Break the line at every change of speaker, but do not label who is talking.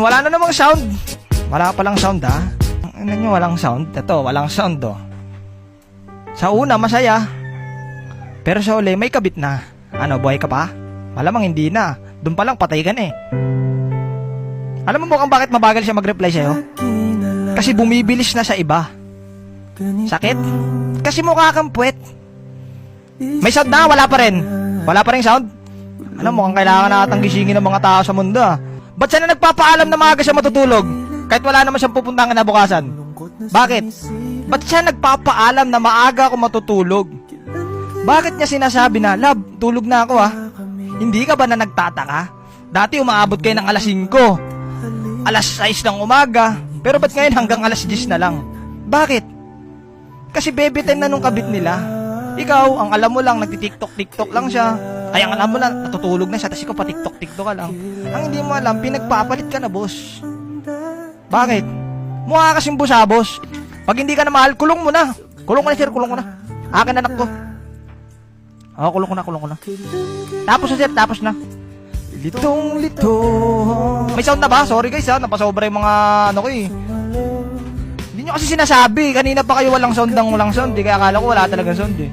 wala na namang sound. Wala palang sound ha. Ano nyo, walang sound? Ito, walang sound oh. Sa una, masaya. Pero sa uli, may kabit na. Ano, buhay ka pa? Malamang hindi na. Doon pa lang, patay ka na eh. Alam mo mukhang bakit mabagal siya mag-reply sa'yo? Kasi bumibilis na sa iba. Sakit? Kasi mukha kang puwet. May sound na, wala pa rin. Wala pa rin sound? Alam mo, mukhang kailangan natang gisingin ng mga tao sa mundo ah. Ba't siya na nagpapaalam na maaga siya matutulog? Kahit wala naman siyang pupuntahan kinabukasan. Bakit? Ba't siya nagpapaalam na maaga ako matutulog? Bakit niya sinasabi na, love, tulog na ako ah? Hindi ka ba na nagtataka? Dati umaabot kayo ng alas 5, alas 6 ng umaga, pero ba't ngayon hanggang alas 10 na lang? Bakit? Kasi baby time na nung kabit nila. Ikaw, ang alam mo lang, nagtitiktok-tiktok lang siya. Ay, ang alam mo lang, natutulog na siya, tapos ikaw patiktok-tiktok ka lang. Ang hindi mo alam, pinagpapalit ka na, boss. Bakit? Mukha kasing busabos. Pag hindi ka na mahal, kulong mo na. Kulong ko na, sir, kulong ko na. Akin anak ko. Oo, kulong ko na. Tapos na, sir, tapos na. Litong-lito. May sound na ba? Sorry guys ha, napasobra yung mga ano ko eh. Hindi nyo kasi sinasabi. Kanina pa kayo walang sound ng walang sound. Di kaya akala ko wala talagang sound eh.